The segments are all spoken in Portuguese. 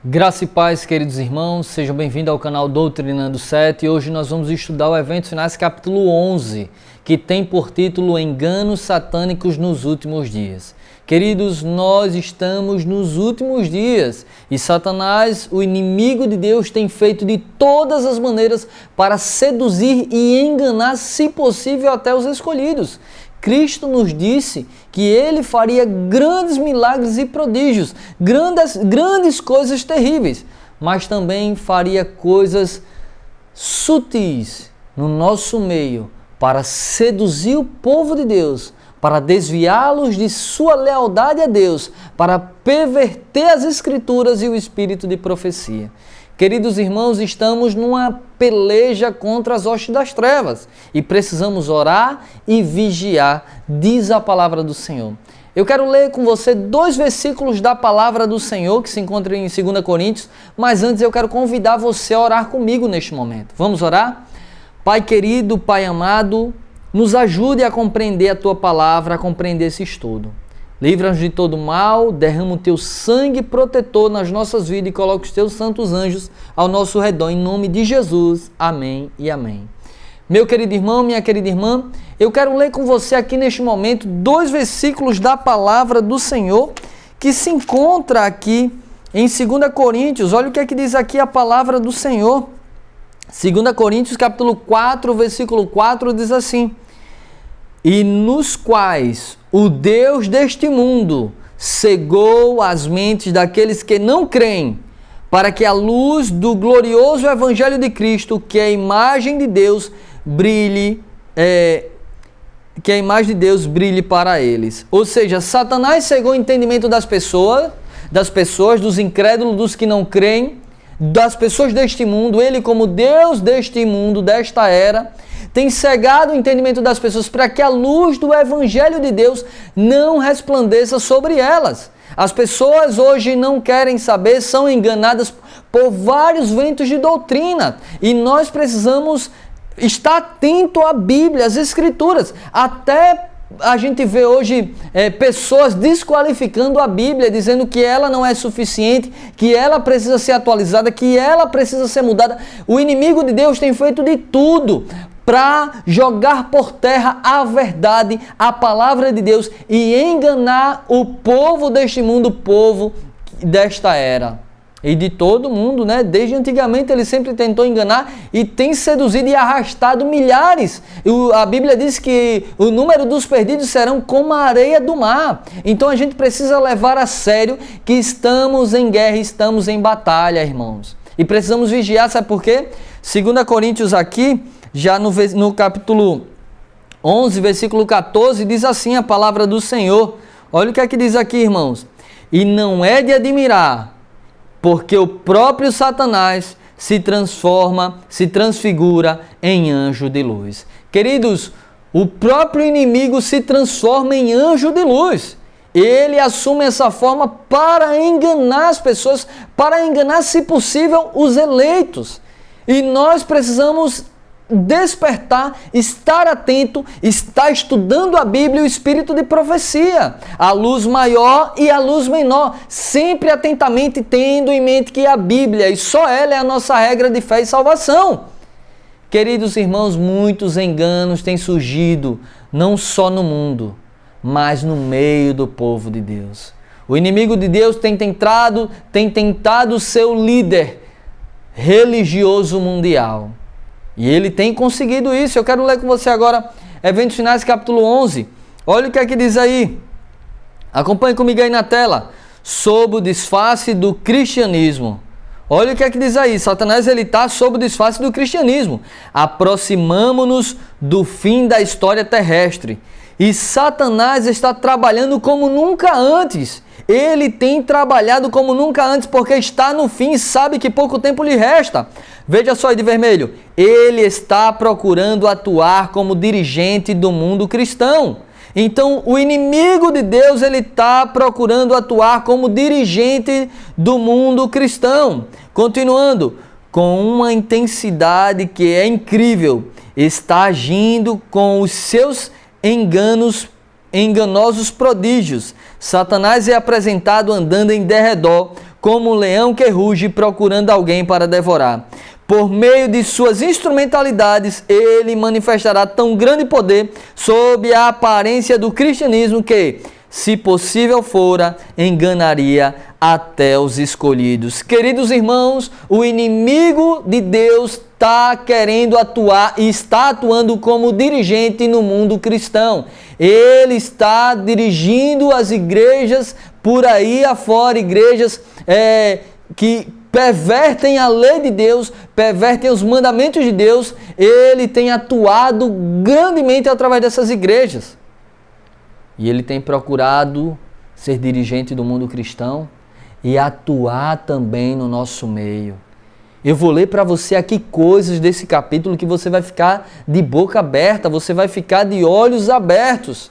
Graça e paz, queridos irmãos, sejam bem-vindos ao canal Doutrinando 7 e hoje nós vamos estudar o Eventos Finais capítulo 11, que tem por título Enganos Satânicos nos Últimos Dias. Queridos, nós estamos nos últimos dias e Satanás, o inimigo de Deus, tem feito de todas as maneiras para seduzir e enganar, se possível, até os escolhidos. Cristo nos disse que Ele faria grandes milagres e prodígios, grandes coisas terríveis, mas também faria coisas sutis no nosso meio para seduzir o povo de Deus, para desviá-los de sua lealdade a Deus, para perverter as Escrituras e o espírito de profecia. Queridos irmãos, estamos numa peleja contra as hostes das trevas e precisamos orar e vigiar, diz a palavra do Senhor. Eu quero ler com você 2 versículos da palavra do Senhor que se encontram em 2 Coríntios, mas antes eu quero convidar você a orar comigo neste momento. Vamos orar? Pai querido, Pai amado, nos ajude a compreender a Tua palavra, a compreender esse estudo. Livra-nos de todo mal, derrama o Teu sangue protetor nas nossas vidas e coloca os Teus santos anjos ao nosso redor, em nome de Jesus. Amém e amém. Meu querido irmão, minha querida irmã, eu quero ler com você aqui neste momento 2 versículos da palavra do Senhor que se encontra aqui em 2 Coríntios. Olha o que é que diz aqui a palavra do Senhor. 2 Coríntios capítulo 4, versículo 4 diz assim: E nos quais o Deus deste mundo cegou as mentes daqueles que não creem, para que a luz do glorioso Evangelho de Cristo, que é a imagem de Deus, brilhe para eles. Ou seja, Satanás cegou o entendimento das pessoas, dos incrédulos, dos que não creem, das pessoas deste mundo. Ele, como Deus deste mundo, desta era, tem cegado o entendimento das pessoas para que a luz do Evangelho de Deus não resplandeça sobre elas. As pessoas hoje não querem saber, são enganadas por vários ventos de doutrina. E nós precisamos estar atento à Bíblia, às Escrituras. Até a gente vê hoje pessoas desqualificando a Bíblia, dizendo que ela não é suficiente, que ela precisa ser atualizada, que ela precisa ser mudada. O inimigo de Deus tem feito de tudo para jogar por terra a verdade, a palavra de Deus e enganar o povo deste mundo, o povo desta era. E de todo mundo, né? Desde antigamente ele sempre tentou enganar e tem seduzido e arrastado milhares. A Bíblia diz que o número dos perdidos serão como a areia do mar. Então a gente precisa levar a sério que estamos em guerra, estamos em batalha, irmãos. E precisamos vigiar, sabe por quê? 2 Coríntios aqui, já no capítulo 11, versículo 14, diz assim a palavra do Senhor. Olha o que é que diz aqui, irmãos. E não é de admirar, porque o próprio Satanás se transfigura em anjo de luz. Queridos, o próprio inimigo se transforma em anjo de luz. Ele assume essa forma para enganar as pessoas, para enganar, se possível, os eleitos. E nós precisamos despertar, estar atento, estar estudando a Bíblia e o espírito de profecia, a luz maior e a luz menor, sempre atentamente tendo em mente que a Bíblia e só ela é a nossa regra de fé e salvação. Queridos irmãos, muitos enganos têm surgido, não só no mundo, mas no meio do povo de Deus. O inimigo de Deus tem tentado ser o líder religioso mundial. E ele tem conseguido isso. Eu quero ler com você agora Eventos Finais, capítulo 11. Olha o que é que diz aí. Acompanhe comigo aí na tela. Sob o disfarce do cristianismo. Olha o que é que diz aí. Satanás está sob o disfarce do cristianismo. Aproximamo-nos do fim da história terrestre. E Satanás está trabalhando como nunca antes. Ele tem trabalhado como nunca antes porque está no fim e sabe que pouco tempo lhe resta. Veja só aí de vermelho. Ele está procurando atuar como dirigente do mundo cristão. Então, o inimigo de Deus, ele está procurando atuar como dirigente do mundo cristão. Continuando, com uma intensidade que é incrível, está agindo com os seus enganosos prodígios. Satanás é apresentado andando em derredor como um leão que ruge procurando alguém para devorar. Por meio de suas instrumentalidades, ele manifestará tão grande poder sob a aparência do cristianismo que, se possível fora, enganaria até os escolhidos. Queridos irmãos, o inimigo de Deus está querendo atuar e está atuando como dirigente no mundo cristão. Ele está dirigindo as igrejas por aí afora, igrejas que pervertem a lei de Deus, pervertem os mandamentos de Deus. Ele tem atuado grandemente através dessas igrejas. E ele tem procurado ser dirigente do mundo cristão e atuar também no nosso meio. Eu vou ler para você aqui coisas desse capítulo que você vai ficar de boca aberta, você vai ficar de olhos abertos.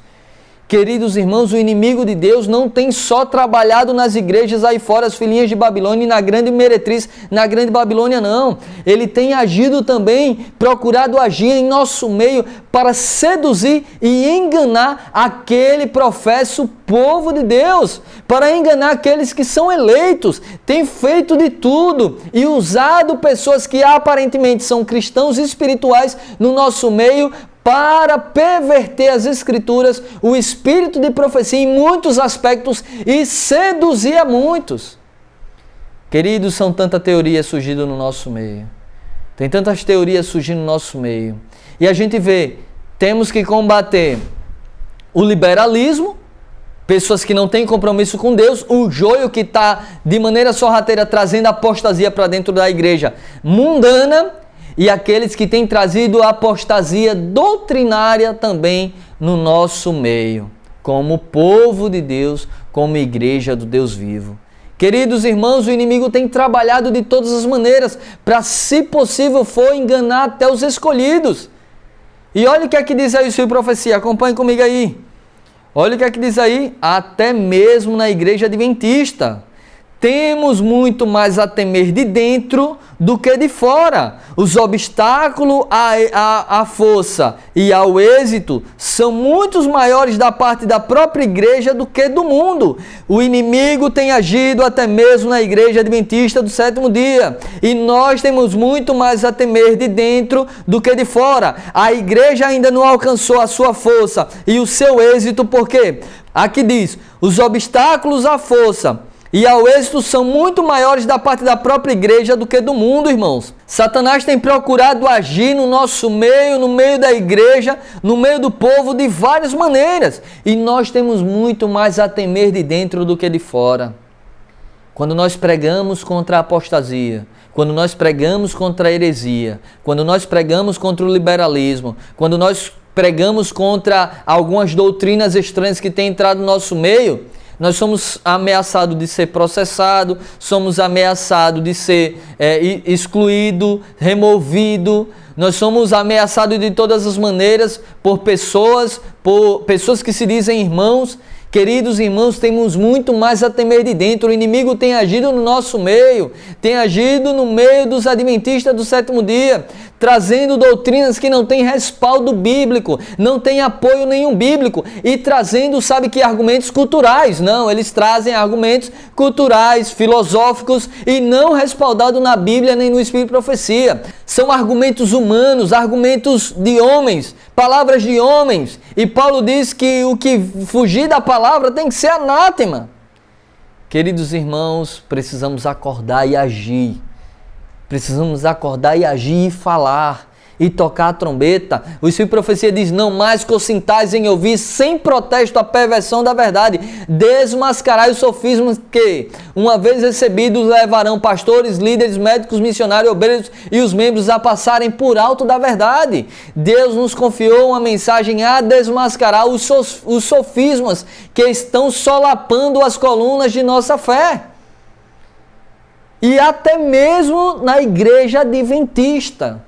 Queridos irmãos, o inimigo de Deus não tem só trabalhado nas igrejas aí fora, as filhinhas de Babilônia e na grande meretriz, na grande Babilônia, não. Ele tem agido também, procurado agir em nosso meio para seduzir e enganar aquele professo povo de Deus, para enganar aqueles que são eleitos. Tem feito de tudo e usado pessoas que aparentemente são cristãos espirituais no nosso meio para perverter as escrituras, o espírito de profecia em muitos aspectos e seduzir a muitos. Queridos, são tantas teorias surgindo no nosso meio. Tem tantas teorias surgindo no nosso meio. E a gente vê, temos que combater o liberalismo, pessoas que não têm compromisso com Deus, o joio que está de maneira sorrateira trazendo apostasia para dentro da igreja mundana, e aqueles que têm trazido apostasia doutrinária também no nosso meio, como povo de Deus, como igreja do Deus vivo. Queridos irmãos, o inimigo tem trabalhado de todas as maneiras para, se possível for, enganar até os escolhidos. E olha o que é que diz aí o Espírito de Profecia, acompanhe comigo aí. Olha o que é que diz aí, até mesmo na igreja adventista. Temos muito mais a temer de dentro do que de fora. Os obstáculos à força e ao êxito são muito maiores da parte da própria igreja do que do mundo. O inimigo tem agido até mesmo na igreja adventista do sétimo dia. E nós temos muito mais a temer de dentro do que de fora. A igreja ainda não alcançou a sua força e o seu êxito, por quê? Aqui diz, os obstáculos à força e ao êxito são muito maiores da parte da própria igreja do que do mundo, irmãos. Satanás tem procurado agir no nosso meio, no meio da igreja, no meio do povo, de várias maneiras. E nós temos muito mais a temer de dentro do que de fora. Quando nós pregamos contra a apostasia, quando nós pregamos contra a heresia, quando nós pregamos contra o liberalismo, quando nós pregamos contra algumas doutrinas estranhas que têm entrado no nosso meio, nós somos ameaçados de ser processado, somos ameaçados de ser excluído, removido. Nós somos ameaçados de todas as maneiras por pessoas que se dizem irmãos. Queridos irmãos, temos muito mais a temer de dentro. O inimigo tem agido no nosso meio, tem agido no meio dos adventistas do sétimo dia, trazendo doutrinas que não têm respaldo bíblico, não têm apoio nenhum bíblico, e trazendo, sabe que, argumentos culturais. Não, eles trazem argumentos culturais, filosóficos e não respaldados na Bíblia nem no Espírito de Profecia. São argumentos humanos, argumentos de homens, palavras de homens. E Paulo diz que o que fugir da palavra tem que ser anátema. Queridos irmãos, precisamos acordar e agir. Precisamos acordar e agir e falar e tocar a trombeta. O Espírito de Profecia diz, não mais consintais em ouvir sem protesto a perversão da verdade. Desmascarai os sofismas que, uma vez recebidos, levarão pastores, líderes, médicos, missionários, obreiros e os membros a passarem por alto da verdade. Deus nos confiou uma mensagem a desmascarar os sofismas que estão solapando as colunas de nossa fé. E até mesmo na igreja adventista.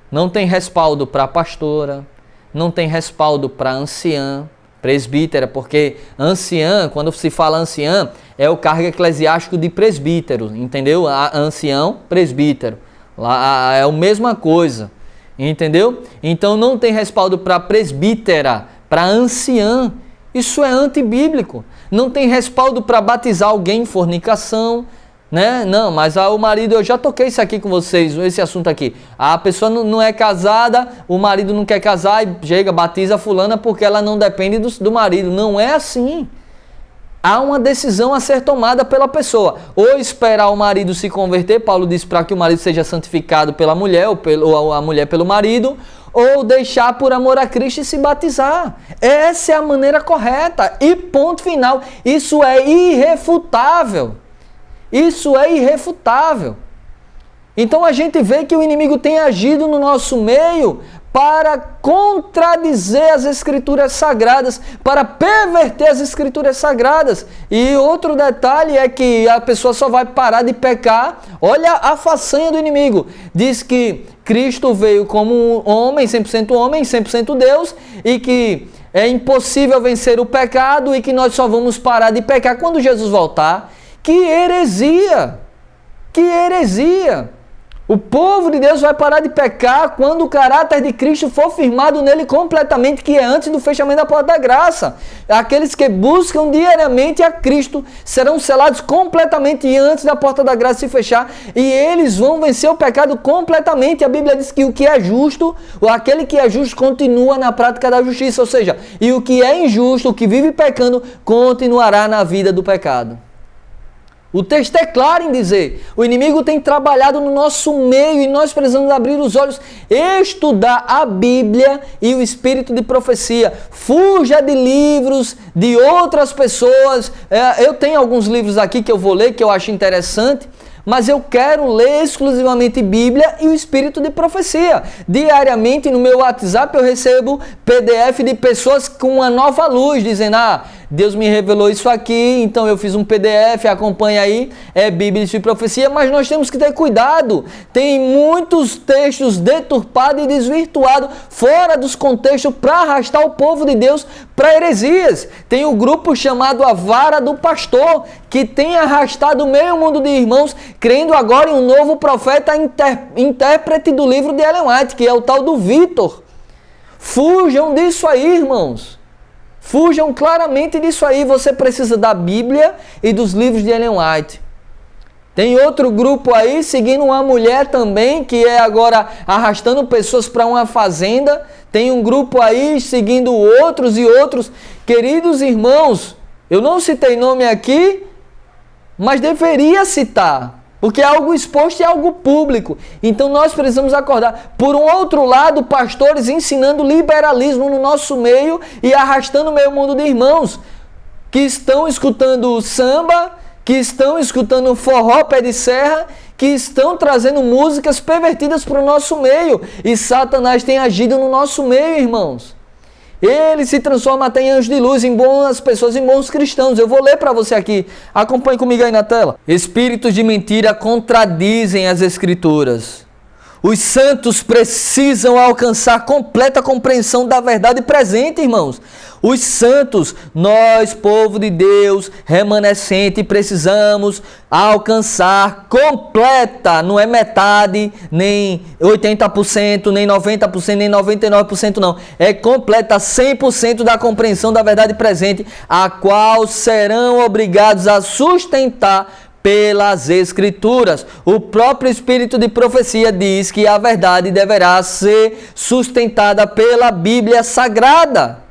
Não tem respaldo para pastora, não tem respaldo para anciã, presbítera, porque anciã, quando se fala anciã, é o cargo eclesiástico de presbítero, entendeu? Ancião, presbítero, lá é a mesma coisa, entendeu? Então não tem respaldo para presbítera, para anciã. Isso é antibíblico. Não tem respaldo para batizar alguém em fornicação, né? Não, mas o marido, eu já toquei isso aqui com vocês, esse assunto aqui. A pessoa não é casada, o marido não quer casar e chega, batiza fulana porque ela não depende do marido. Não é assim. Há uma decisão a ser tomada pela pessoa. Ou esperar o marido se converter, Paulo diz para que o marido seja santificado pela mulher, ou a mulher pelo marido, ou deixar por amor a Cristo e se batizar. Essa é a maneira correta. E ponto final. Isso é irrefutável. Isso é irrefutável. Então a gente vê que o inimigo tem agido no nosso meio para contradizer as Escrituras Sagradas, para perverter as Escrituras Sagradas. E outro detalhe é que a pessoa só vai parar de pecar. Olha a façanha do inimigo. Diz que Cristo veio como um homem, 100% Deus, e que é impossível vencer o pecado e que nós só vamos parar de pecar quando Jesus voltar. Que heresia! Que heresia! O povo de Deus vai parar de pecar quando o caráter de Cristo for firmado nele completamente, que é antes do fechamento da porta da graça. Aqueles que buscam diariamente a Cristo serão selados completamente antes da porta da graça se fechar, e eles vão vencer o pecado completamente. A Bíblia diz que o que é justo, ou aquele que é justo, continua na prática da justiça, ou seja, e o que é injusto, o que vive pecando, continuará na vida do pecado. O texto é claro em dizer, o inimigo tem trabalhado no nosso meio e nós precisamos abrir os olhos, estudar a Bíblia e o espírito de profecia. Fuja de livros de outras pessoas. Eu tenho alguns livros aqui que eu vou ler, que eu acho interessante, mas eu quero ler exclusivamente Bíblia e o espírito de profecia. Diariamente no meu WhatsApp eu recebo PDF de pessoas com uma nova luz, dizendo, Deus me revelou isso aqui, então eu fiz um PDF, acompanha aí, é Bíblia e profecia, mas nós temos que ter cuidado. Tem muitos textos deturpados e desvirtuados, fora dos contextos, para arrastar o povo de Deus para heresias. Tem o grupo chamado A Vara do Pastor, que tem arrastado meio mundo de irmãos, crendo agora em um novo profeta intérprete do livro de Ellen White, que é o tal do Vitor. Fujam disso aí, irmãos. Fujam claramente disso aí. Você precisa da Bíblia e dos livros de Ellen White. Tem outro grupo aí seguindo uma mulher também, que é agora arrastando pessoas para uma fazenda. Tem um grupo aí seguindo outros e outros. Queridos irmãos, eu não citei nome aqui, mas deveria citar, porque é algo exposto e é algo público. Então nós precisamos acordar. Por um outro lado, pastores ensinando liberalismo no nosso meio e arrastando meio mundo de irmãos que estão escutando samba, que estão escutando forró pé de serra, que estão trazendo músicas pervertidas para o nosso meio. E Satanás tem agido no nosso meio, irmãos. Ele se transforma até em anjo de luz, em boas pessoas, em bons cristãos. Eu vou ler para você aqui. Acompanhe comigo aí na tela. Espíritos de mentira contradizem as Escrituras. Os santos precisam alcançar completa compreensão da verdade presente, irmãos. Os santos, nós, povo de Deus, remanescente, precisamos alcançar completa, não é metade, nem 80%, nem 90%, nem 99% não. É completa 100% da compreensão da verdade presente, a qual serão obrigados a sustentar pelas Escrituras. O próprio espírito de profecia diz que a verdade deverá ser sustentada pela Bíblia Sagrada.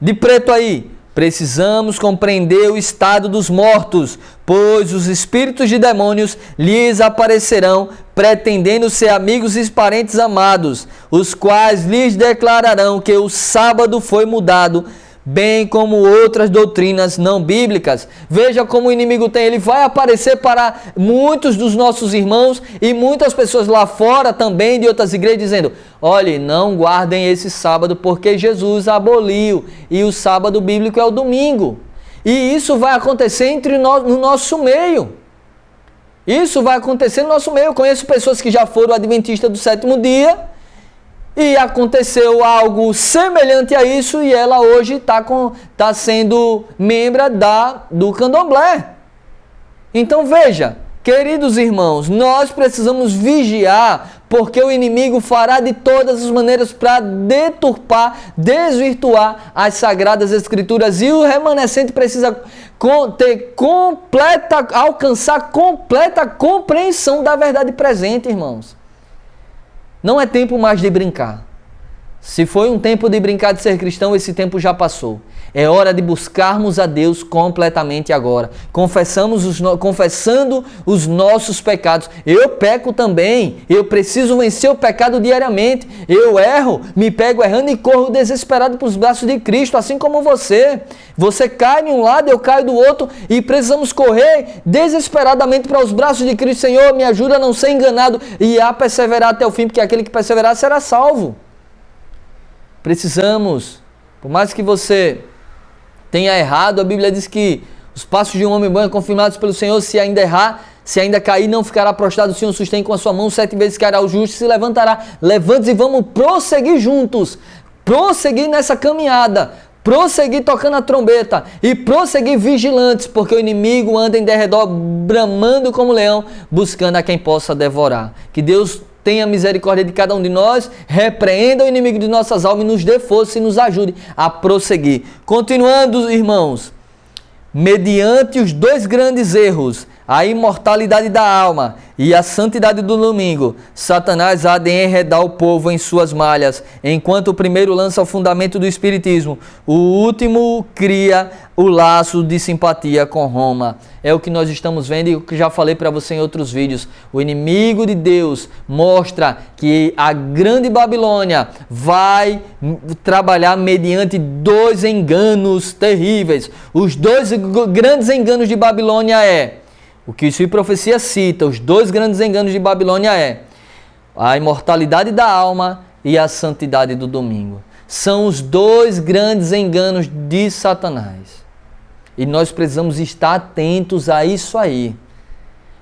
De preto aí, precisamos compreender o estado dos mortos, pois os espíritos de demônios lhes aparecerão, pretendendo ser amigos e parentes amados, os quais lhes declararão que o sábado foi mudado, bem como outras doutrinas não bíblicas. Veja como o inimigo tem, ele vai aparecer para muitos dos nossos irmãos e muitas pessoas lá fora também de outras igrejas dizendo, olhe, não guardem esse sábado porque Jesus aboliu e o sábado bíblico é o domingo. E isso vai acontecer no nosso meio. Isso vai acontecer no nosso meio. Eu conheço pessoas que já foram adventistas do sétimo dia e aconteceu algo semelhante a isso e ela hoje está sendo membro do candomblé. Então veja, queridos irmãos, nós precisamos vigiar porque o inimigo fará de todas as maneiras para deturpar, desvirtuar as Sagradas Escrituras, e o remanescente precisa alcançar completa compreensão da verdade presente, irmãos. Não é tempo mais de brincar. Se foi um tempo de brincar de ser cristão, esse tempo já passou. É hora de buscarmos a Deus completamente agora. Confessando os nossos pecados. Eu peco também. Eu preciso vencer o pecado diariamente. Eu erro, me pego errando e corro desesperado para os braços de Cristo, assim como você. Você cai de um lado, eu caio do outro e precisamos correr desesperadamente para os braços de Cristo. Senhor, me ajuda a não ser enganado e a perseverar até o fim, porque aquele que perseverar será salvo. Precisamos, por mais que você tenha errado, a Bíblia diz que os passos de um homem bom são confirmados pelo Senhor. Se ainda errar, se ainda cair, não ficará prostrado. O Senhor sustém com a sua mão, 7 vezes cairá o justo, se levantará. Levante-se e vamos prosseguir juntos, prosseguir nessa caminhada, prosseguir tocando a trombeta e prosseguir vigilantes, porque o inimigo anda em derredor, bramando como leão, buscando a quem possa devorar. Que Deus tenha misericórdia de cada um de nós, repreenda o inimigo de nossas almas e nos dê força e nos ajude a prosseguir. Continuando, irmãos, mediante os 2 grandes erros, a imortalidade da alma e a santidade do domingo, Satanás há de enredar o povo em suas malhas, enquanto o primeiro lança o fundamento do espiritismo, o último cria o laço de simpatia com Roma. É o que nós estamos vendo e o que já falei para você em outros vídeos. O inimigo de Deus mostra que a grande Babilônia vai trabalhar mediante 2 enganos terríveis. Os 2 grandes enganos de Babilônia o que a profecia cita, os 2 grandes enganos de Babilônia a imortalidade da alma e a santidade do domingo. São os 2 grandes enganos de Satanás. E nós precisamos estar atentos a isso aí,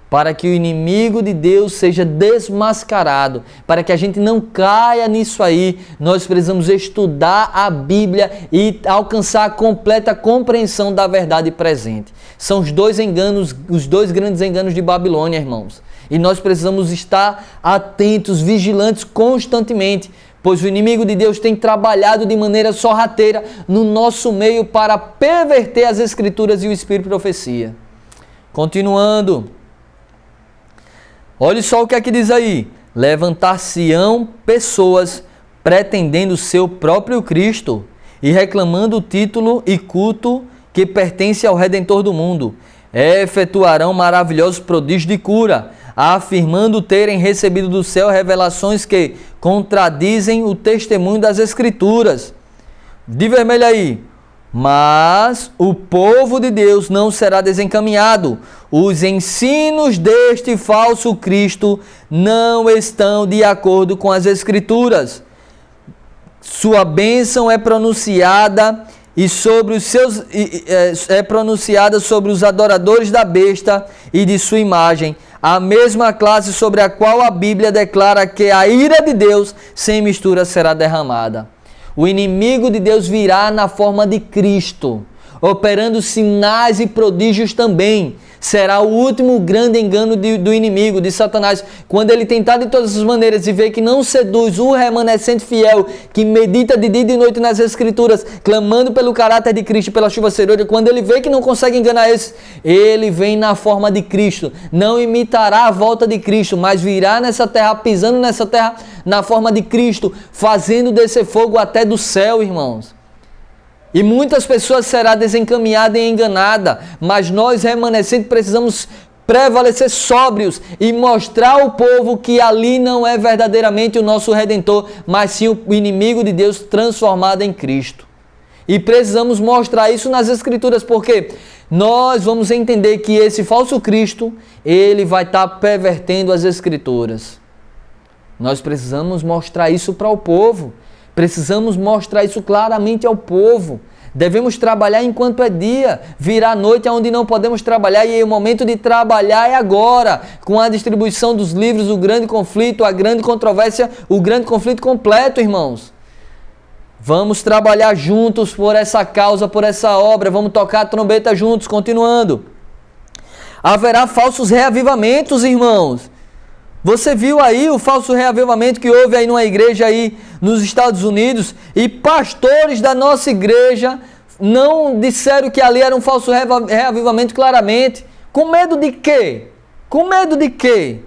para que o inimigo de Deus seja desmascarado, para que a gente não caia nisso aí. Nós precisamos estudar a Bíblia e alcançar a completa compreensão da verdade presente. São os 2 enganos, os 2 grandes enganos de Babilônia, irmãos. E nós precisamos estar atentos, vigilantes constantemente, pois o inimigo de Deus tem trabalhado de maneira sorrateira no nosso meio para perverter as Escrituras e o Espírito de profecia. Continuando, olha só o que aqui diz aí: levantar-se-ão pessoas pretendendo ser o próprio Cristo e reclamando o título e culto que pertence ao Redentor do mundo. Efetuarão maravilhosos prodígios de cura, afirmando terem recebido do céu revelações que contradizem o testemunho das Escrituras. De vermelho aí. Mas o povo de Deus não será desencaminhado. Os ensinos deste falso Cristo não estão de acordo com as Escrituras. Sua bênção é pronunciada sobre os adoradores da besta e de sua imagem, a mesma classe sobre a qual a Bíblia declara que a ira de Deus sem mistura será derramada. O inimigo de Deus virá na forma de Cristo, operando sinais e prodígios também. Será o último grande engano do inimigo, de Satanás, quando ele tentar de todas as maneiras e ver que não seduz o remanescente fiel, que medita de dia e de noite nas Escrituras, clamando pelo caráter de Cristo, pela chuva serôdia. Quando ele vê que não consegue enganar esses, ele vem na forma de Cristo. Não imitará a volta de Cristo, mas virá nessa terra, pisando nessa terra na forma de Cristo, fazendo descer fogo até do céu, irmãos. E muitas pessoas serão desencaminhadas e enganadas, mas nós remanescentes precisamos prevalecer sóbrios e mostrar ao povo que ali não é verdadeiramente o nosso Redentor, mas sim o inimigo de Deus transformado em Cristo. E precisamos mostrar isso nas Escrituras, porque nós vamos entender que esse falso Cristo, ele vai estar pervertendo as Escrituras. Nós precisamos mostrar isso para o povo. Precisamos mostrar isso claramente ao povo. Devemos trabalhar enquanto é dia, virá noite onde não podemos trabalhar, e o momento de trabalhar é agora, com a distribuição dos livros, o grande conflito, a grande controvérsia, o grande conflito completo, irmãos. Vamos trabalhar juntos por essa causa, por essa obra, vamos tocar a trombeta juntos, continuando. Haverá falsos reavivamentos, irmãos. Você viu aí o falso reavivamento que houve aí numa igreja aí nos Estados Unidos, e pastores da nossa igreja não disseram que ali era um falso reavivamento claramente. Com medo de quê? Com medo de quê?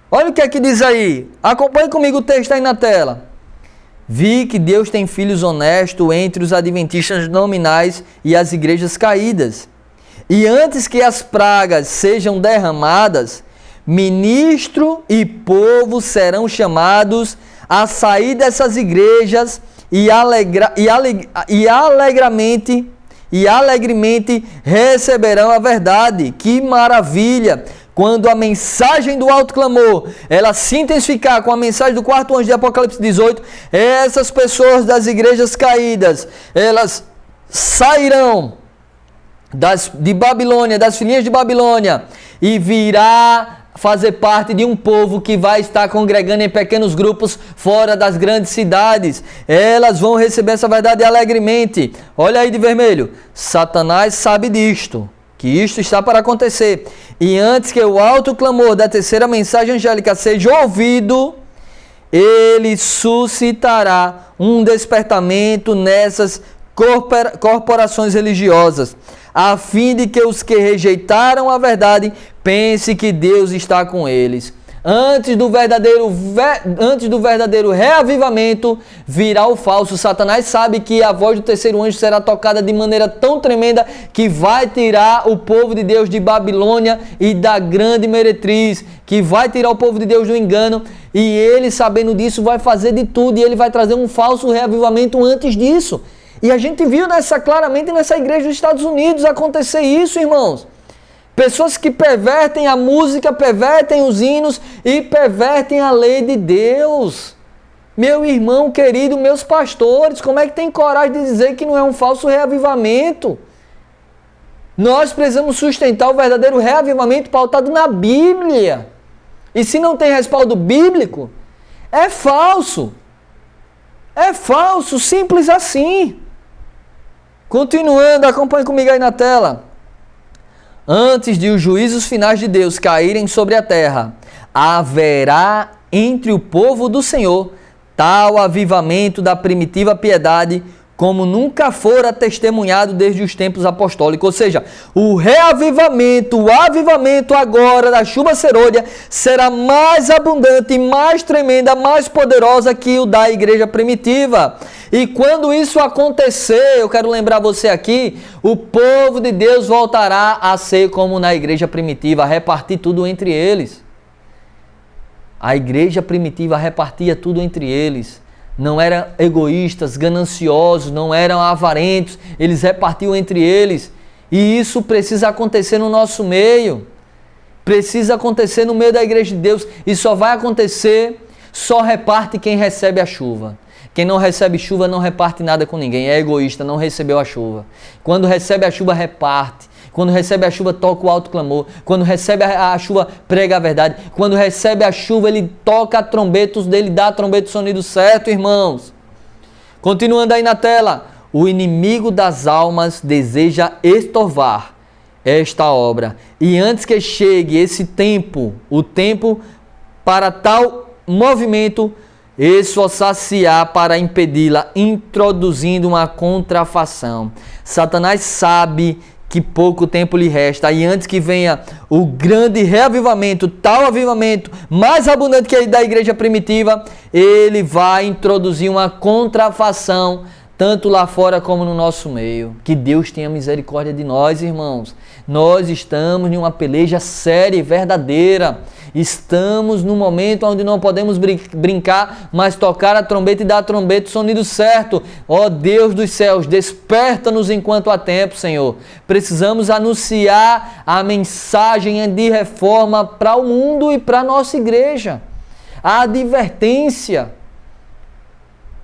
Olha o que é que diz aí. Acompanhe comigo o texto aí na tela. Vi que Deus tem filhos honestos entre os adventistas nominais e as igrejas caídas. E antes que as pragas sejam derramadas, ministro e povo serão chamados a sair dessas igrejas e alegremente receberão a verdade. Que maravilha! Quando a mensagem do alto clamor, ela se intensificar com a mensagem do quarto anjo de Apocalipse 18, essas pessoas das igrejas caídas, elas sairão de Babilônia, das filhinhas de Babilônia, e virá fazer parte de um povo que vai estar congregando em pequenos grupos fora das grandes cidades. Elas vão receber essa verdade alegremente. Olha aí de vermelho. Satanás sabe disto, que isto está para acontecer. E antes que o alto clamor da terceira mensagem angélica seja ouvido, ele suscitará um despertamento nessas corporações religiosas, a fim de que os que rejeitaram a verdade pensem que Deus está com eles. Antes do verdadeiro reavivamento virá o falso. Satanás sabe que a voz do terceiro anjo será tocada de maneira tão tremenda que vai tirar o povo de Deus de Babilônia e da grande meretriz, que vai tirar o povo de Deus do engano, e ele, sabendo disso, vai fazer de tudo, e ele vai trazer um falso reavivamento antes disso. E a gente viu claramente nessa igreja dos Estados Unidos acontecer isso, irmãos. Pessoas que pervertem a música, pervertem os hinos e pervertem a lei de Deus. Meu irmão querido, meus pastores, como é que tem coragem de dizer que não é um falso reavivamento? Nós precisamos sustentar o verdadeiro reavivamento pautado na Bíblia. E se não tem respaldo bíblico, é falso. É falso, simples assim. Continuando, acompanhe comigo aí na tela. Antes de os juízos finais de Deus caírem sobre a terra, haverá entre o povo do Senhor tal avivamento da primitiva piedade como nunca fora testemunhado desde os tempos apostólicos. Ou seja, o avivamento agora da chuva serôdia será mais abundante, mais tremenda, mais poderosa que o da igreja primitiva. E quando isso acontecer, eu quero lembrar você aqui, o povo de Deus voltará a ser como na igreja primitiva, a repartir tudo entre eles. A igreja primitiva repartia tudo entre eles. Não eram egoístas, gananciosos, não eram avarentos, eles repartiam entre eles. E isso precisa acontecer no nosso meio. Precisa acontecer no meio da igreja de Deus. E só vai acontecer, só reparte quem recebe a chuva. Quem não recebe chuva não reparte nada com ninguém, é egoísta, não recebeu a chuva. Quando recebe a chuva, reparte. Quando recebe a chuva, toca o alto clamor. Quando recebe a chuva, prega a verdade. Quando recebe a chuva, ele toca a trombeta, ele dá a trombeta, o sonido certo, irmãos. Continuando aí na tela. O inimigo das almas deseja estorvar esta obra. E antes que chegue esse tempo, o tempo para tal movimento, esforçar-se-á para impedi-la, introduzindo uma contrafação. Satanás sabe que pouco tempo lhe resta, e antes que venha o grande reavivamento, tal avivamento mais abundante que a da igreja primitiva, ele vai introduzir uma contrafação, tanto lá fora como no nosso meio. Que Deus tenha misericórdia de nós, irmãos. Nós estamos em uma peleja séria e verdadeira. Estamos num momento onde não podemos brincar, mas tocar a trombeta e dar a trombeta, o sonido certo. Ó Deus dos céus, desperta-nos enquanto há tempo, Senhor. Precisamos anunciar a mensagem de reforma para o mundo e para a nossa igreja. A advertência.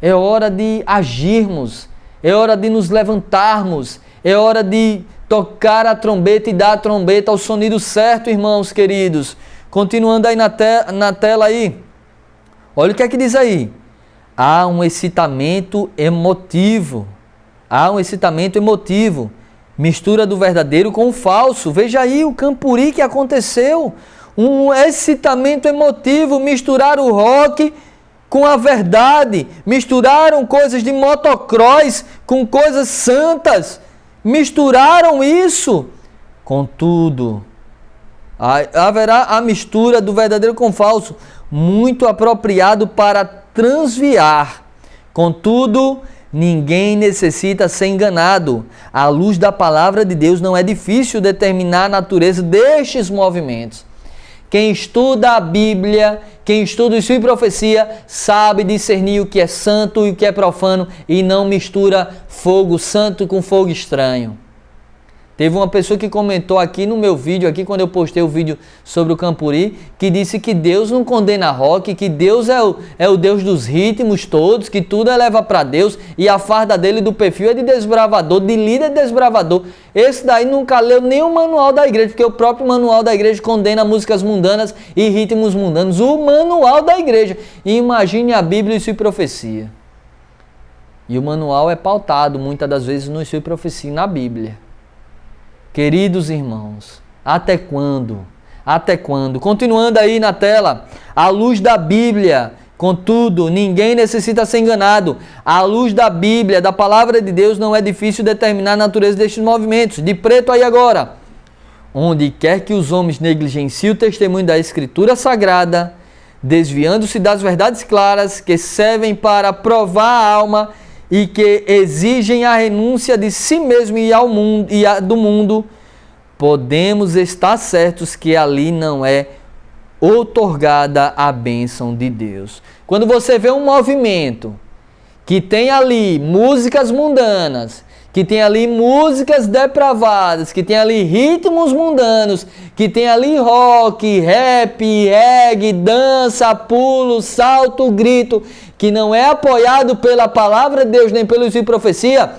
É hora de agirmos, é hora de nos levantarmos, é hora de tocar a trombeta e dar a trombeta ao sonido certo, irmãos queridos. Continuando aí na tela aí, olha o que é que diz aí. Há um excitamento emotivo, mistura do verdadeiro com o falso. Veja aí o campuri que aconteceu. um excitamento emotivo, misturaram o rock com a verdade, misturaram coisas de motocross com coisas santas, misturaram isso. Contudo, haverá a mistura do verdadeiro com o falso, muito apropriado para transviar. Contudo, ninguém necessita ser enganado. À luz da palavra de Deus, não é difícil determinar a natureza destes movimentos. Quem estuda a Bíblia, quem estuda o Espírito e Profecia, sabe discernir o que é santo e o que é profano e não mistura fogo santo com fogo estranho. Teve uma pessoa que comentou aqui no meu vídeo, aqui quando eu postei o vídeo sobre o Campuri, que disse que Deus não condena rock, que Deus é o Deus dos ritmos todos, que tudo leva para Deus e a farda dele do perfil é de desbravador, de líder desbravador. Esse daí nunca leu nem o manual da igreja, porque o próprio manual da igreja condena músicas mundanas e ritmos mundanos. O manual da igreja. E imagine a Bíblia e sua profecia. E o manual é pautado muitas das vezes no Espírito e Profecia, na Bíblia. Queridos irmãos, até quando? Até quando? Continuando aí na tela, à luz da Bíblia, contudo, ninguém necessita ser enganado. À luz da Bíblia, da palavra de Deus, não é difícil determinar a natureza destes movimentos. De preto aí agora. Onde quer que os homens negligenciem o testemunho da Escritura Sagrada, desviando-se das verdades claras que servem para provar a alma e que exigem a renúncia de si mesmo e ao mundo e do mundo, podemos estar certos que ali não é outorgada a bênção de Deus. Quando você vê um movimento que tem ali músicas mundanas, que tem ali músicas depravadas, que tem ali ritmos mundanos, que tem ali rock, rap, reggae, dança, pulo, salto, grito, que não é apoiado pela palavra de Deus nem pelo Espírito e Profecia,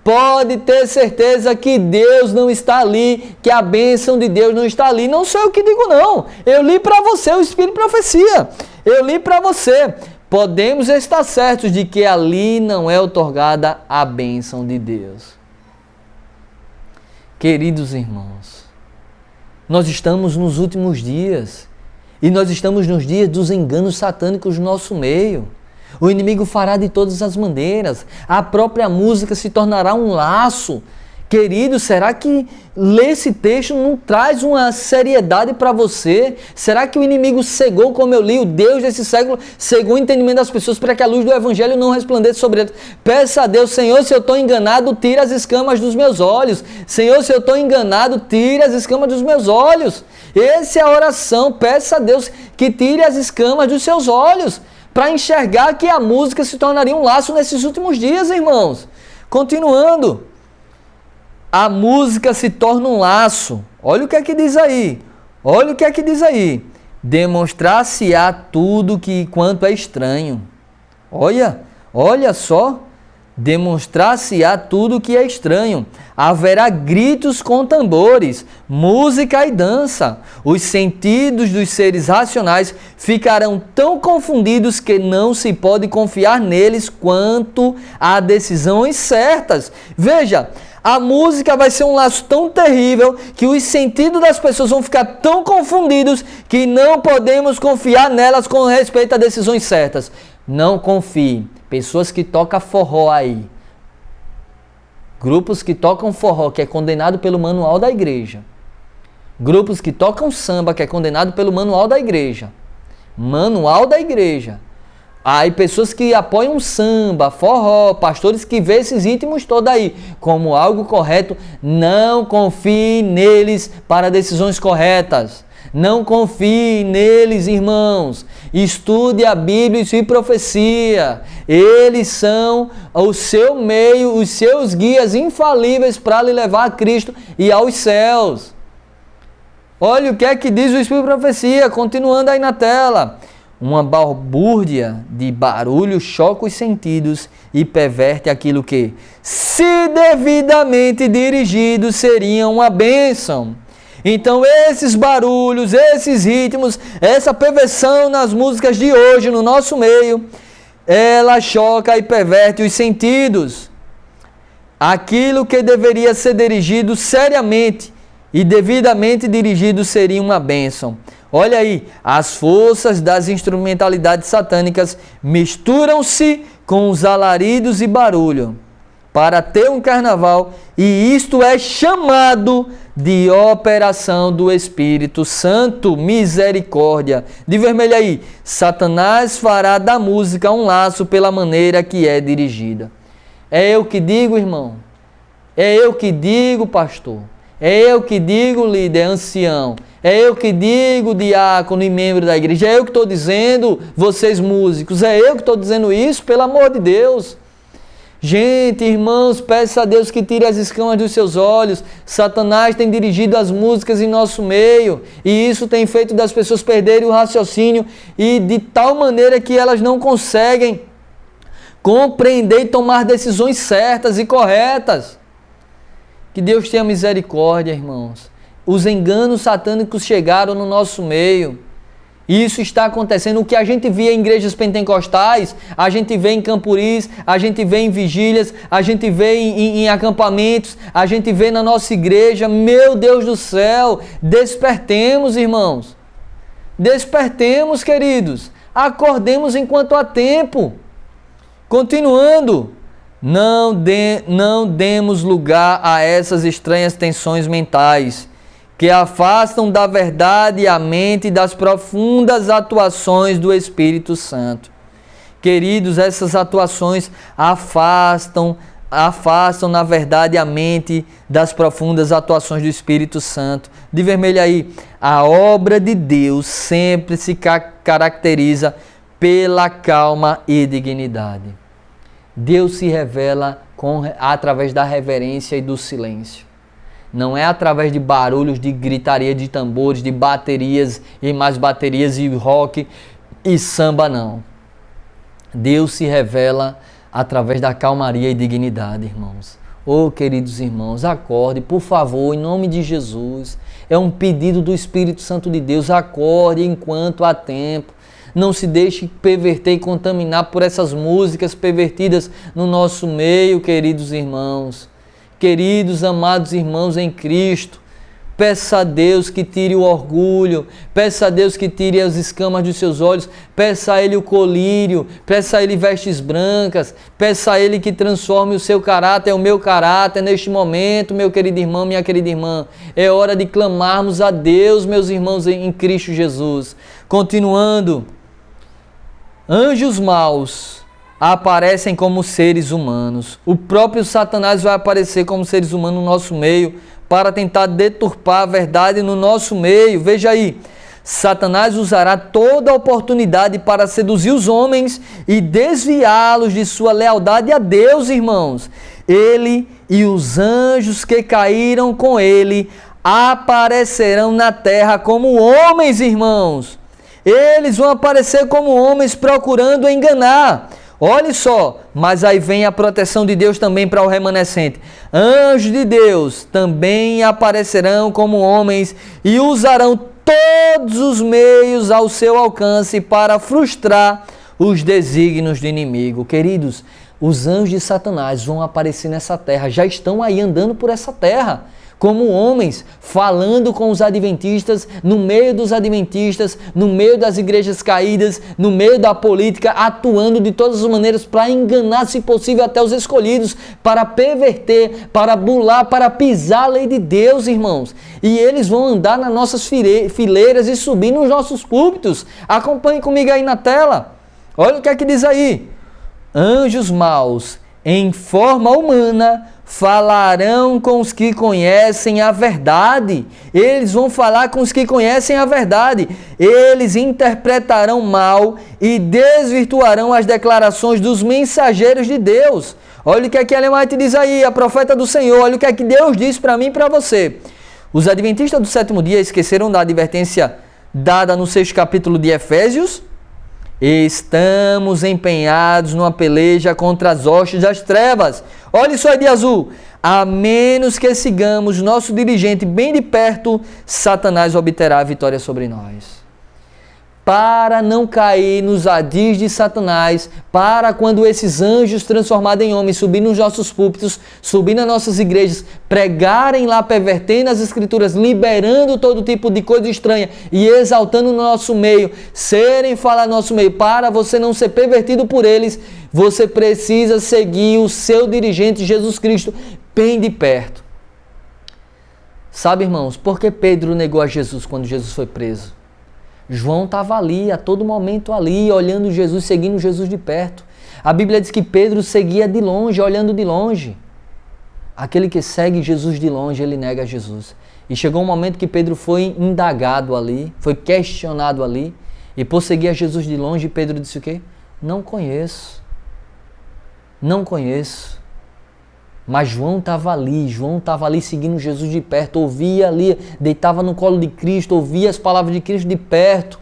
pode ter certeza que Deus não está ali, que a bênção de Deus não está ali. Não sou eu que digo não, eu li para você o Espírito e Profecia, eu li para você. Podemos estar certos de que ali não é outorgada a bênção de Deus. Queridos irmãos, nós estamos nos últimos dias e nós estamos nos dias dos enganos satânicos no nosso meio. O inimigo fará de todas as maneiras, a própria música se tornará um laço. Querido, será que ler esse texto não traz uma seriedade para você? Será que o inimigo cegou, como eu li, o Deus desse século cegou o entendimento das pessoas para que a luz do Evangelho não resplandeça sobre eles? Peça a Deus, Senhor, se eu estou enganado, tira as escamas dos meus olhos. Senhor, se eu estou enganado, tira as escamas dos meus olhos. Essa é a oração, peça a Deus que tire as escamas dos seus olhos, para enxergar que a música se tornaria um laço nesses últimos dias, irmãos. Continuando. A música se torna um laço. Olha o que é que diz aí. Olha o que é que diz aí. Demonstrar-se-á tudo quanto é estranho. Olha só. Demonstrar-se-á tudo que é estranho. Haverá gritos com tambores, música e dança. Os sentidos dos seres racionais ficarão tão confundidos que não se pode confiar neles quanto a decisões certas. Veja, a música vai ser um laço tão terrível que os sentidos das pessoas vão ficar tão confundidos que não podemos confiar nelas com respeito a decisões certas. Não confie. Pessoas que tocam forró aí, grupos que tocam forró, que é condenado pelo manual da igreja, grupos que tocam samba, que é condenado pelo manual da igreja, aí pessoas que apoiam samba, forró, pastores que vê esses ritmos todos aí como algo correto, não confie neles para decisões corretas. Não confie neles, irmãos. Estude a Bíblia e sua profecia. Eles são o seu meio, os seus guias infalíveis para lhe levar a Cristo e aos céus. Olha o que é que diz o Espírito de Profecia, continuando aí na tela. Uma balbúrdia de barulho choca os sentidos e perverte aquilo que, se devidamente dirigido, seria uma bênção. Então esses barulhos, esses ritmos, essa perversão nas músicas de hoje no nosso meio, ela choca e perverte os sentidos. Aquilo que deveria ser dirigido seriamente e devidamente dirigido seria uma bênção. Olha aí, as forças das instrumentalidades satânicas misturam-se com os alaridos e barulho para ter um carnaval, e isto é chamado de operação do Espírito Santo. Misericórdia. De vermelho aí, Satanás fará da música um laço pela maneira que é dirigida. É eu que digo, irmão. É eu que digo, pastor. É eu que digo, líder, ancião. É eu que digo, diácono e membro da igreja. É eu que estou dizendo, vocês músicos. É eu que estou dizendo isso, pelo amor de Deus. Gente, irmãos, peça a Deus que tire as escamas dos seus olhos. Satanás tem dirigido as músicas em nosso meio, e isso tem feito das pessoas perderem o raciocínio, e de tal maneira que elas não conseguem compreender e tomar decisões certas e corretas. Que Deus tenha misericórdia, irmãos. Os enganos satânicos chegaram no nosso meio. Isso está acontecendo. O que a gente vê em igrejas pentecostais, a gente vê em campuris, a gente vê em vigílias, a gente vê em acampamentos, a gente vê na nossa igreja. Meu Deus do céu, despertemos, irmãos. Despertemos, queridos. Acordemos enquanto há tempo. Continuando, não demos lugar a essas estranhas tensões mentais que afastam da verdade a mente das profundas atuações do Espírito Santo. Queridos, essas atuações afastam na verdade a mente das profundas atuações do Espírito Santo. De vermelho aí, a obra de Deus sempre se caracteriza pela calma e dignidade. Deus se revela através da reverência e do silêncio. Não é através de barulhos, de gritaria de tambores, de baterias e mais baterias e rock e samba, não. Deus se revela através da calmaria e dignidade, irmãos. Oh, queridos irmãos, acorde, por favor, em nome de Jesus. É um pedido do Espírito Santo de Deus. Acorde enquanto há tempo. Não se deixe perverter e contaminar por essas músicas pervertidas no nosso meio, queridos irmãos. Queridos, amados irmãos em Cristo, peça a Deus que tire o orgulho, peça a Deus que tire as escamas dos seus olhos, peça a Ele o colírio, peça a Ele vestes brancas, peça a Ele que transforme o seu caráter, o meu caráter neste momento, meu querido irmão, minha querida irmã. É hora de clamarmos a Deus, meus irmãos em Cristo Jesus. Continuando, anjos maus aparecem como seres humanos. O próprio Satanás vai aparecer como seres humanos no nosso meio para tentar deturpar a verdade no nosso meio. Veja aí, Satanás usará toda a oportunidade para seduzir os homens e desviá-los de sua lealdade a Deus, irmãos. Ele e os anjos que caíram com ele aparecerão na terra como homens, irmãos. Eles vão aparecer como homens procurando enganar. Olha só, mas aí vem a proteção de Deus também para o remanescente. Anjos de Deus também aparecerão como homens e usarão todos os meios ao seu alcance para frustrar os desígnios do inimigo. Queridos, os anjos de Satanás vão aparecer nessa terra, já estão aí andando por essa terra, como homens, falando com os adventistas, no meio dos adventistas, no meio das igrejas caídas, no meio da política, atuando de todas as maneiras para enganar, se possível, até os escolhidos, para perverter, para bular, para pisar a lei de Deus, irmãos. E eles vão andar nas nossas fileiras e subir nos nossos púlpitos. Acompanhe comigo aí na tela. Olha o que é que diz aí. Anjos maus, em forma humana, falarão com os que conhecem a verdade. Eles vão falar com os que conhecem a verdade. Eles interpretarão mal e desvirtuarão as declarações dos mensageiros de Deus. Olha o que é que Ellen White diz aí, a profeta do Senhor. Olha o que é que Deus diz para mim e para você. Os adventistas do sétimo dia esqueceram da advertência dada no 6º capítulo de Efésios. Estamos empenhados numa peleja contra as hostes das trevas. Olha isso aí de azul. A menos que sigamos nosso dirigente bem de perto, Satanás obterá a vitória sobre nós. para não cair nos ardis de Satanás, para quando esses anjos transformados em homens subirem nos nossos púlpitos, subirem nas nossas igrejas, pregarem lá, pervertendo as escrituras, liberando todo tipo de coisa estranha e exaltando no nosso meio, serem falar no nosso meio, para você não ser pervertido por eles, você precisa seguir o seu dirigente Jesus Cristo bem de perto. Sabe, irmãos, por que Pedro negou a Jesus quando Jesus foi preso? João estava ali, a todo momento ali, olhando Jesus, seguindo Jesus de perto. A Bíblia diz que Pedro seguia de longe, olhando de longe. Aquele que segue Jesus de longe, ele nega Jesus. E chegou um momento que Pedro foi indagado ali, foi questionado ali, e por seguir a Jesus de longe, Pedro disse o quê? Não conheço. Não conheço. Mas João estava ali seguindo Jesus de perto, ouvia ali, deitava no colo de Cristo, ouvia as palavras de Cristo de perto.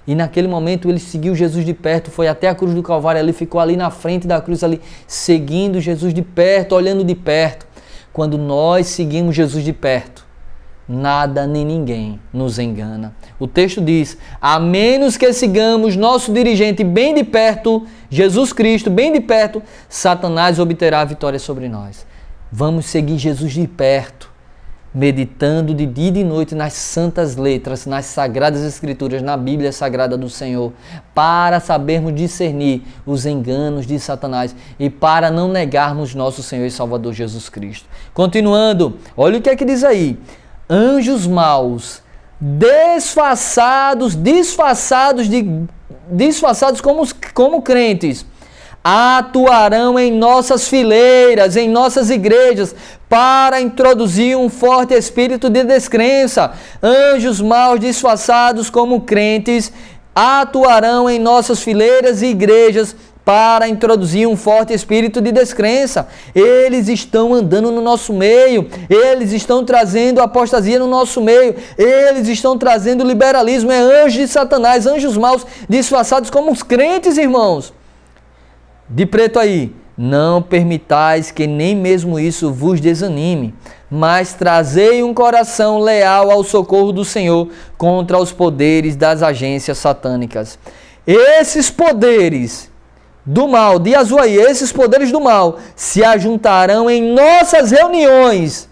E naquele momento ele seguiu Jesus de perto, foi até a cruz do Calvário ali, ficou ali na frente da cruz ali, seguindo Jesus de perto, olhando de perto. Quando nós seguimos Jesus de perto, nada nem ninguém nos engana. O texto diz, a menos que sigamos nosso dirigente bem de perto, Jesus Cristo bem de perto, Satanás obterá a vitória sobre nós. Vamos seguir Jesus de perto, meditando de dia e de noite nas santas letras, nas sagradas escrituras, na Bíblia Sagrada do Senhor, para sabermos discernir os enganos de Satanás e para não negarmos nosso Senhor e Salvador Jesus Cristo. Continuando, olha o que é que diz aí. Anjos maus, disfarçados como crentes, atuarão em nossas fileiras, em nossas igrejas, para introduzir um forte espírito de descrença. Anjos maus disfarçados como crentes atuarão em nossas fileiras e igrejas para introduzir um forte espírito de descrença. Eles estão andando no nosso meio, eles estão trazendo apostasia no nosso meio, eles estão trazendo liberalismo, é anjos de Satanás, anjos maus disfarçados como os crentes, irmãos. De preto aí, não permitais que nem mesmo isso vos desanime, mas trazei um coração leal ao socorro do Senhor contra os poderes das agências satânicas. Esses poderes do mal, de Azuaí, esses poderes do mal se ajuntarão em nossas reuniões,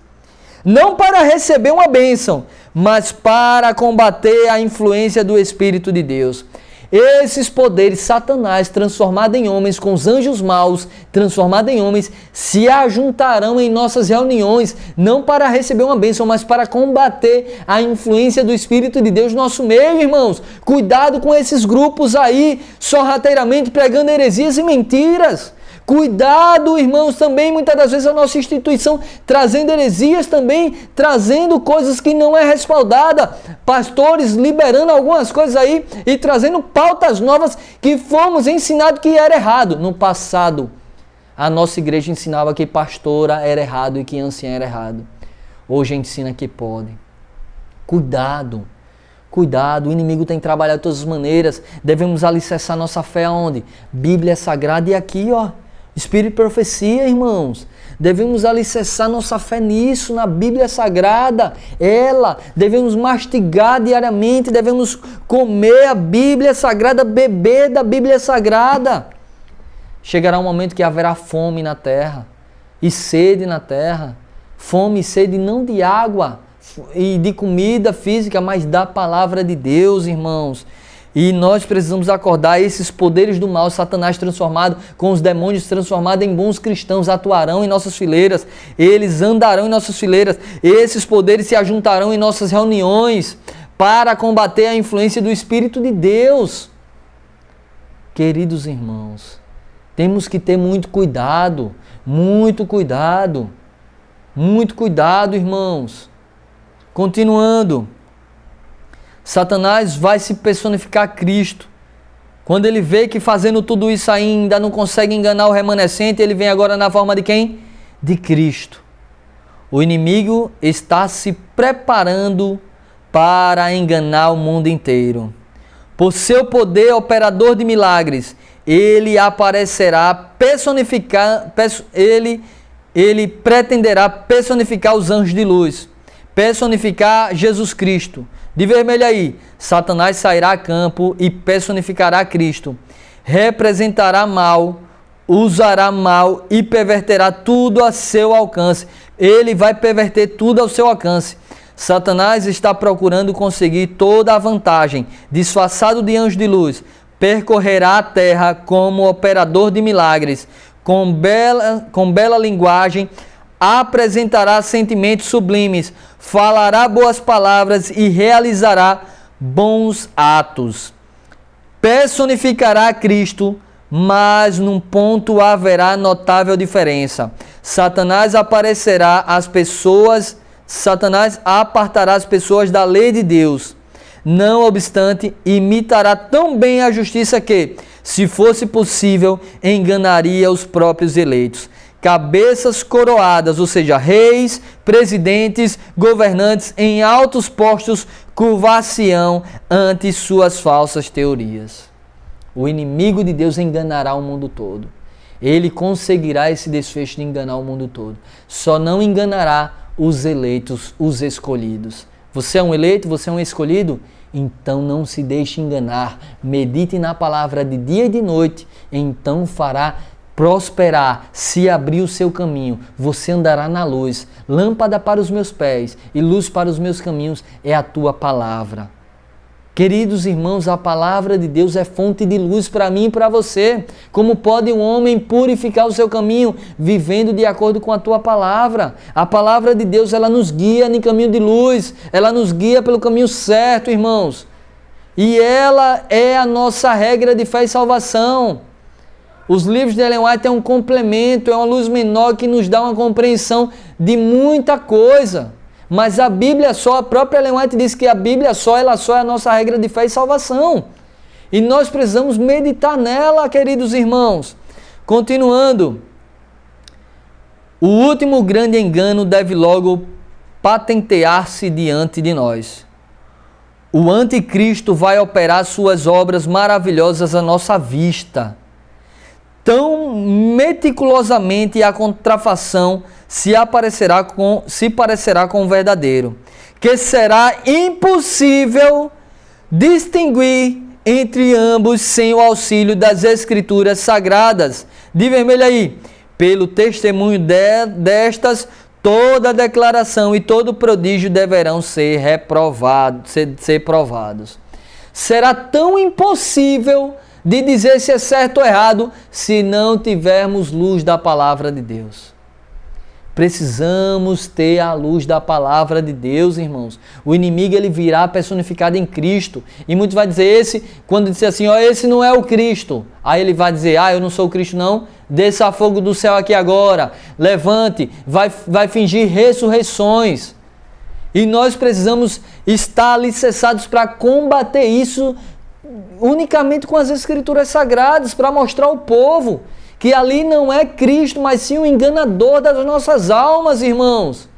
não para receber uma bênção, mas para combater a influência do Espírito de Deus. Esses poderes, Satanás, transformado em homens, com os anjos maus, transformado em homens, se ajuntarão em nossas reuniões, não para receber uma bênção, mas para combater a influência do Espírito de Deus no nosso meio, irmãos. Cuidado com esses grupos aí, sorrateiramente pregando heresias e mentiras. Cuidado, irmãos, também muitas das vezes a nossa instituição trazendo heresias também, trazendo coisas que não é respaldada, pastores liberando algumas coisas aí e trazendo pautas novas que fomos ensinados que era errado. No passado, a nossa igreja ensinava que pastora era errado e que anciã era errado. Hoje ensina que pode. Cuidado. Cuidado, o inimigo tem trabalhado de todas as maneiras. Devemos alicerçar nossa fé aonde? Bíblia Sagrada e aqui, ó. Espírito e profecia, irmãos. Devemos alicerçar nossa fé nisso, na Bíblia Sagrada. Devemos mastigar diariamente, devemos comer a Bíblia Sagrada, beber da Bíblia Sagrada. Chegará um momento que haverá fome na terra e sede na terra. Fome e sede não de água e de comida física, mas da palavra de Deus, irmãos. E nós precisamos acordar. Esses poderes do mal, Satanás transformado, com os demônios transformados em bons cristãos, atuarão em nossas fileiras, eles andarão em nossas fileiras, esses poderes se ajuntarão em nossas reuniões para combater a influência do Espírito de Deus. Queridos irmãos, temos que ter muito cuidado, irmãos. Continuando. Satanás vai se personificar a Cristo. Quando ele vê que fazendo tudo isso ainda não consegue enganar o remanescente, ele vem agora na forma de quem? De Cristo. O inimigo está se preparando para enganar o mundo inteiro. Por seu poder operador de milagres, ele aparecerá personificar, ele pretenderá personificar os anjos de luz, personificar Jesus Cristo, De vermelho aí, Satanás sairá a campo e personificará Cristo. Representará mal, usará mal e perverterá tudo a seu alcance. Ele vai perverter tudo ao seu alcance. Satanás está procurando conseguir toda a vantagem. Disfarçado de anjo de luz, percorrerá a terra como operador de milagres. Com bela linguagem, apresentará sentimentos sublimes, falará boas palavras e realizará bons atos. Personificará Cristo, mas num ponto haverá notável diferença. Satanás apartará as pessoas da lei de Deus. Não obstante, imitará tão bem a justiça que, se fosse possível, enganaria os próprios eleitos. Cabeças coroadas, ou seja, reis, presidentes, governantes em altos postos curvar-se-ão ante suas falsas teorias. O inimigo de Deus enganará o mundo todo. Ele conseguirá esse desfecho de enganar o mundo todo. Só não enganará os eleitos, os escolhidos. Você é um eleito? Você é um escolhido? Então não se deixe enganar. Medite na palavra de dia e de noite. Então fará prosperar, se abrir o seu caminho. Você andará na luz. Lâmpada para os meus pés e luz para os meus caminhos é a tua palavra. Queridos irmãos, a palavra de Deus é fonte de luz para mim e para você. Como pode um homem purificar o seu caminho? Vivendo de acordo com a tua palavra. A palavra de Deus, ela nos guia no caminho de luz. Ela nos guia pelo caminho certo, irmãos. E ela é a nossa regra de fé e salvação. Os livros de Ellen White é um complemento, é uma luz menor que nos dá uma compreensão de muita coisa. Mas a Bíblia só, a própria Ellen White diz que a Bíblia ela só é a nossa regra de fé e salvação. E nós precisamos meditar nela, queridos irmãos. Continuando, o último grande engano deve logo patentear-se diante de nós. O anticristo vai operar suas obras maravilhosas à nossa vista. Tão meticulosamente a contrafação se parecerá com o verdadeiro, que será impossível distinguir entre ambos sem o auxílio das Escrituras Sagradas. De vermelho aí, pelo testemunho destas, toda declaração e todo prodígio deverão ser provados. Será tão impossível de dizer se é certo ou errado se não tivermos luz da palavra de Deus. Precisamos ter a luz da palavra de Deus, irmãos. O inimigo, ele virá personificado em Cristo. E muitos vão dizer, quando disser assim, esse não é o Cristo. Aí ele vai dizer, eu não sou o Cristo não. Desça fogo do céu aqui agora. Levante, vai fingir ressurreições. E nós precisamos estar alicerçados para combater isso unicamente com as Escrituras Sagradas, para mostrar ao povo que ali não é Cristo, mas sim o enganador das nossas almas, irmãos.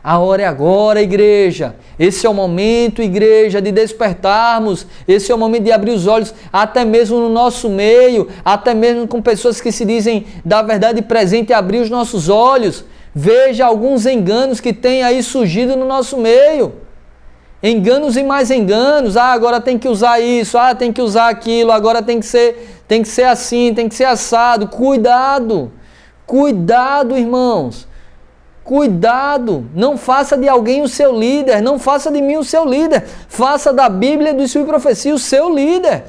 A hora é agora, igreja. Esse é o momento, igreja, de despertarmos. Esse é o momento de abrir os olhos, até mesmo no nosso meio, até mesmo com pessoas que se dizem da verdade presente, e abrir os nossos olhos. Veja alguns enganos que têm aí surgido no nosso meio. Enganos e mais enganos. Agora tem que usar isso, tem que usar aquilo, agora tem que ser assim, tem que ser assado. Cuidado, irmãos. Cuidado, não faça de alguém o seu líder, não faça de mim o seu líder. Faça da Bíblia, do Espírito e Profecia o seu líder.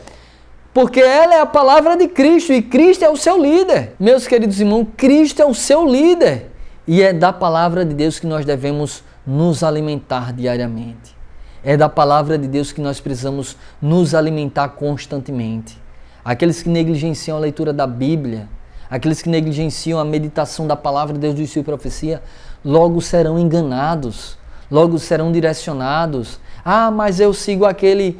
Porque ela é a palavra de Cristo e Cristo é o seu líder. Meus queridos irmãos, Cristo é o seu líder. E é da palavra de Deus que nós devemos nos alimentar diariamente. É da palavra de Deus que nós precisamos nos alimentar constantemente. Aqueles que negligenciam a leitura da Bíblia, aqueles que negligenciam a meditação da palavra de Deus, do Espírito e Profecia, logo serão enganados, logo serão direcionados. Mas eu sigo aquele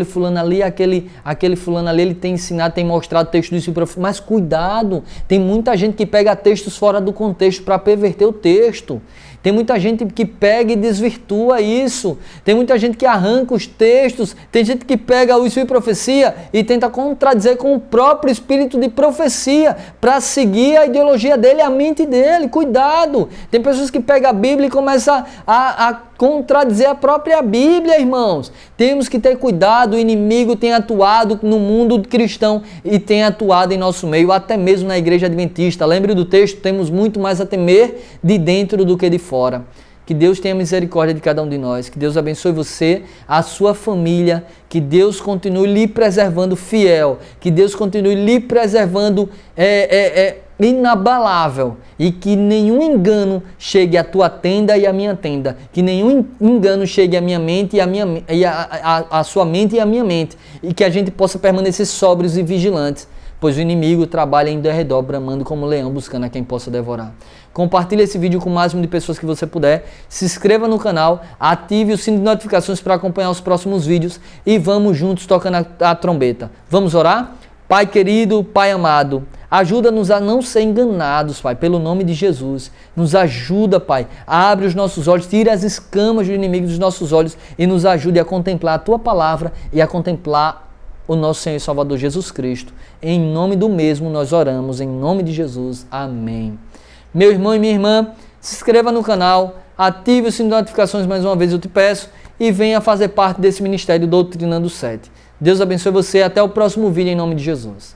fulano ali, aquele fulano ali, ele tem ensinado, tem mostrado o texto do Espírito e Profecia. Mas cuidado, tem muita gente que pega textos fora do contexto para perverter o texto. Tem muita gente que pega e desvirtua isso. Tem muita gente que arranca os textos. Tem gente que pega o Espírito de profecia e tenta contradizer com o próprio Espírito de profecia para seguir a ideologia dele, a mente dele. Cuidado! Tem pessoas que pegam a Bíblia e começam a contradizer a própria Bíblia, irmãos. Temos que ter cuidado. O inimigo tem atuado no mundo cristão e tem atuado em nosso meio, até mesmo na igreja adventista. Lembre do texto, temos muito mais a temer de dentro do que de fora. Que Deus tenha misericórdia de cada um de nós, que Deus abençoe você, a sua família, que Deus continue lhe preservando fiel, que Deus continue lhe preservando inabalável, e que nenhum engano chegue à tua tenda e à minha tenda, que nenhum engano chegue à minha mente e à sua mente e à minha mente, e que a gente possa permanecer sóbrios e vigilantes, pois o inimigo trabalha em derredor, bramando como leão, buscando a quem possa devorar. Compartilhe esse vídeo com o máximo de pessoas que você puder, se inscreva no canal, ative o sino de notificações para acompanhar os próximos vídeos e vamos juntos tocando a trombeta. Vamos orar? Pai querido, Pai amado, ajuda-nos a não ser enganados, Pai, pelo nome de Jesus. Nos ajuda, Pai, abre os nossos olhos, tira as escamas do inimigo dos nossos olhos e nos ajude a contemplar a Tua palavra e a contemplar o nosso Senhor e Salvador Jesus Cristo. Em nome do mesmo nós oramos, em nome de Jesus. Amém. Meu irmão e minha irmã, se inscreva no canal, ative o sino de notificações mais uma vez eu te peço e venha fazer parte desse ministério Doutrinando 7. Deus abençoe você, até o próximo vídeo em nome de Jesus.